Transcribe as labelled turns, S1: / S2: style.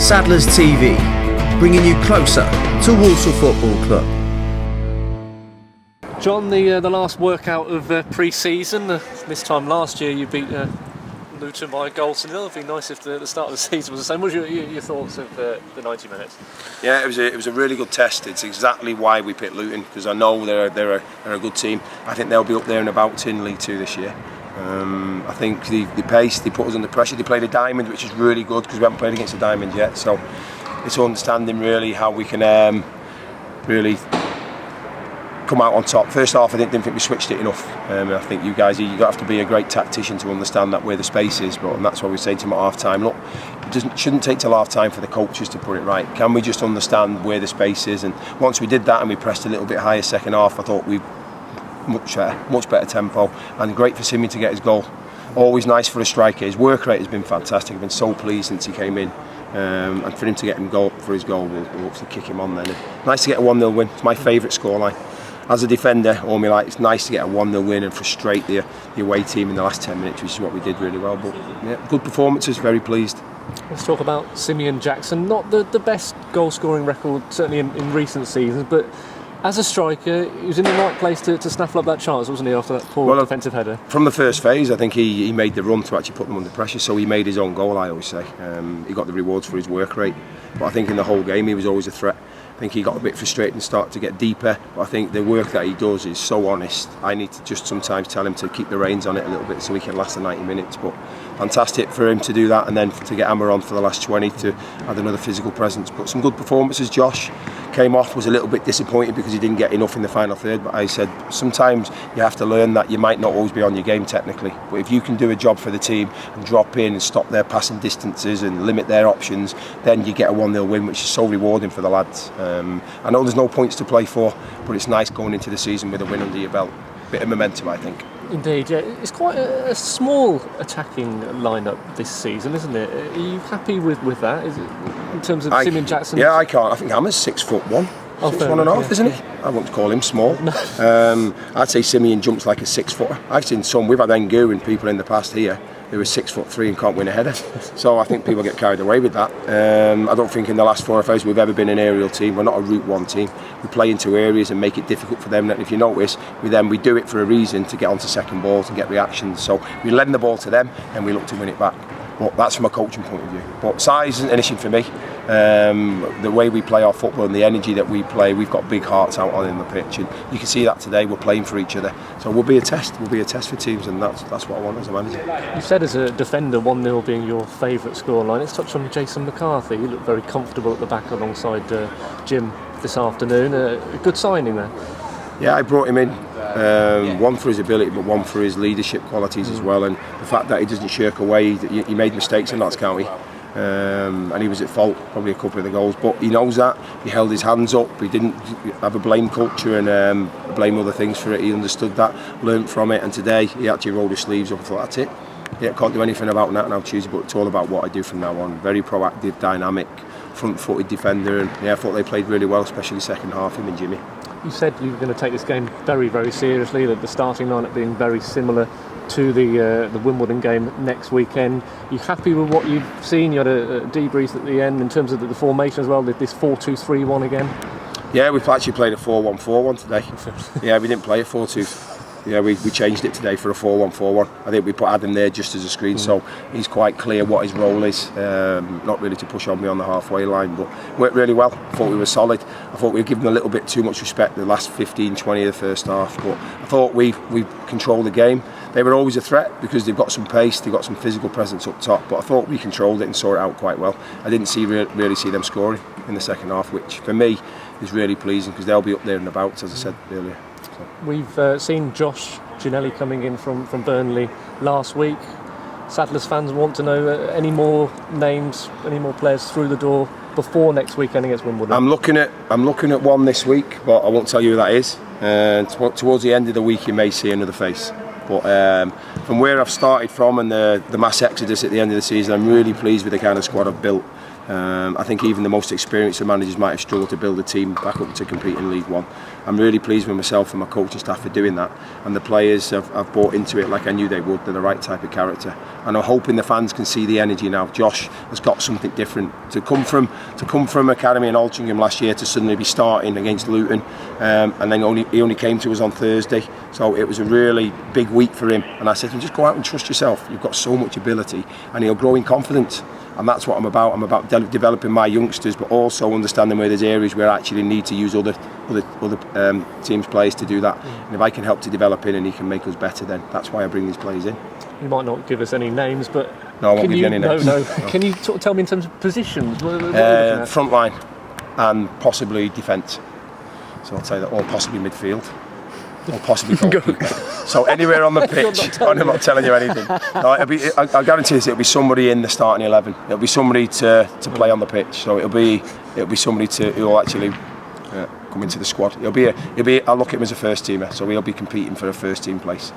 S1: Saddlers TV, bringing you closer to Walsall Football Club.
S2: John, the last workout of pre-season. This time last year you beat Luton by a goal to nil. It'd be nice if the start of the season was the same. What were your thoughts of the 90 minutes?
S3: Yeah, it was a really good test. It's exactly why we picked Luton, because I know they're a good team. I think they'll be up there and about in League Two this year. I think the pace, they put us under pressure. They played a diamond, which is really good because we haven't played against a diamond yet. So it's understanding really how we can really come out on top. First half, I didn't think we switched it enough. I think you guys, you don't have to be a great tactician to understand that where the space is, and that's why we say to them at half time, look, it shouldn't take till half time for the coaches to put it right. Can we just understand where the space is? And once we did that and we pressed a little bit higher second half, I thought we much better tempo, and great for Simi to get his goal. Always nice for a striker. His work rate has been fantastic. I've been so pleased since he came in, and for him to get him for his goal, we'll hopefully kick him on then. And nice to get a 1-0 win. It's my favourite scoreline. As a defender, it's nice to get a 1-0 win and frustrate the away team in the last 10 minutes, which is what we did really well. But yeah, good performances, very pleased.
S2: Let's talk about Simeon Jackson. Not the best goal scoring record, certainly in recent seasons, but as a striker, he was in the right place to snaffle up that chance, wasn't he, after that poor defensive header? From
S3: the first phase, I think he made the run to actually put them under pressure, so he made his own goal, I always say. He got the rewards for his work rate, but I think in the whole game he was always a threat. I think he got a bit frustrated and started to get deeper, but I think the work that he does is so honest. I need to just sometimes tell him to keep the reins on it a little bit so he can last the 90 minutes, but fantastic for him to do that, and then to get Hammer on for the last 20 to add another physical presence. But some good performances. Josh came off, was a little bit disappointed because he didn't get enough in the final third, but I said sometimes you have to learn that you might not always be on your game technically, but if you can do a job for the team and drop in and stop their passing distances and limit their options, then you get a 1-0 win, which is so rewarding for the lads. I know there's no points to play for, but it's nice going into the season with a win under your belt. Bit of momentum, I think.
S2: Indeed, yeah. It's quite a small attacking lineup this season, isn't it? Are you happy with that? Is it, in terms of Simeon Jackson?
S3: Yeah, I can't. I think Hammer's 6'1", 6'1.5", isn't he? I wouldn't call him small. No. I'd say Simeon jumps like a 6-footer. I've seen some. We've had Engu and people in the past here who are 6'3" and can't win a header. So I think people get carried away with that. I don't think in the last 4 or 5 years we've ever been an aerial team. We're not a Route 1 team. We play into areas and make it difficult for them. And if you notice, we do it for a reason, to get onto second balls and get reactions. So we lend the ball to them and we look to win it back. But that's from a coaching point of view. But size isn't an issue for me. The way we play our football and the energy that we play, we've got big hearts out on in the pitch, and you can see that today. We're playing for each other, so we'll be a test. We'll be a test for teams, and that's what I want as a manager.
S2: You said as a defender, 1-0 being your favourite scoreline. Let's touch on Jason McCarthy. He looked very comfortable at the back alongside Jim this afternoon. A good signing there.
S3: Yeah, I brought him in, one for his ability, but one for his leadership qualities as well, and the fact that he doesn't shirk away. He made mistakes in Notts County, and he was at fault probably a couple of the goals, but he knows that. He held his hands up. He didn't have a blame culture and blame other things for it. He understood that, learnt from it, and today he actually rolled his sleeves up and thought, that's it. Yeah, can't do anything about that now Tuesday, but it's all about what I do from now on. Very proactive, dynamic, front-footed defender, and yeah, I thought they played really well, especially second half, him and Jimmy.
S2: You said you were going to take this game very, very seriously, the starting lineup being very similar to the Wimbledon game next weekend. Are you happy with what you've seen? You had a debrief at the end in terms of the formation as well, this 4-2-3-1 again?
S3: Yeah, we've actually played a 4-1-4-1 today. Yeah, we didn't play a 4-2. Yeah, we changed it today for a 4-1-4-1. I think we put Adam there just as a screen, so he's quite clear what his role is. Not really to push on me on the halfway line, but worked really well. I thought we were solid. I thought we were giving a little bit too much respect the last 15-20 of the first half, but I thought we controlled the game. They were always a threat because they've got some pace, they've got some physical presence up top, but I thought we controlled it and saw it out quite well. I didn't really see them scoring in the second half, which for me is really pleasing because they'll be up there and about, as I said earlier.
S2: We've seen Josh Ginelli coming in from Burnley last week. Saddlers fans want to know any more names, any more players through the door before next weekend against Wimbledon.
S3: I'm looking at one this week, but I won't tell you who that is. Towards the end of the week, you may see another face. But from where I've started from and the mass exodus at the end of the season, I'm really pleased with the kind of squad I've built. I think even the most experienced of managers might have struggled to build a team back up to compete in League One. I'm really pleased with myself and my coaching staff for doing that, and the players have bought into it like I knew they would. They're the right type of character, and I'm hoping the fans can see the energy now. Josh has got something different. To come from academy in Altrincham last year to suddenly be starting against Luton, and then he only came to us on Thursday, so it was a really big week for him. And I said to him, just go out and trust yourself. You've got so much ability, and he'll grow in confidence. And that's what I'm about. I'm about developing my youngsters, but also understanding where there's areas where I actually need to use other teams' players to do that. And if I can help to develop him and he can make us better, then that's why I bring these players in.
S2: You might not give us any names, but
S3: no, I won't give you any names.
S2: No. Can you tell me in terms of positions?
S3: Front line and possibly defence. So I'll say that, or possibly midfield. Or possibly goalkeeper. So anywhere on the pitch. I'm not telling you anything. No, I guarantee this, it'll be somebody in the starting 11. It'll be somebody to play on the pitch. So it'll be somebody who will actually come into the squad. I'll look at him as a first teamer. So he'll be competing for a first team place.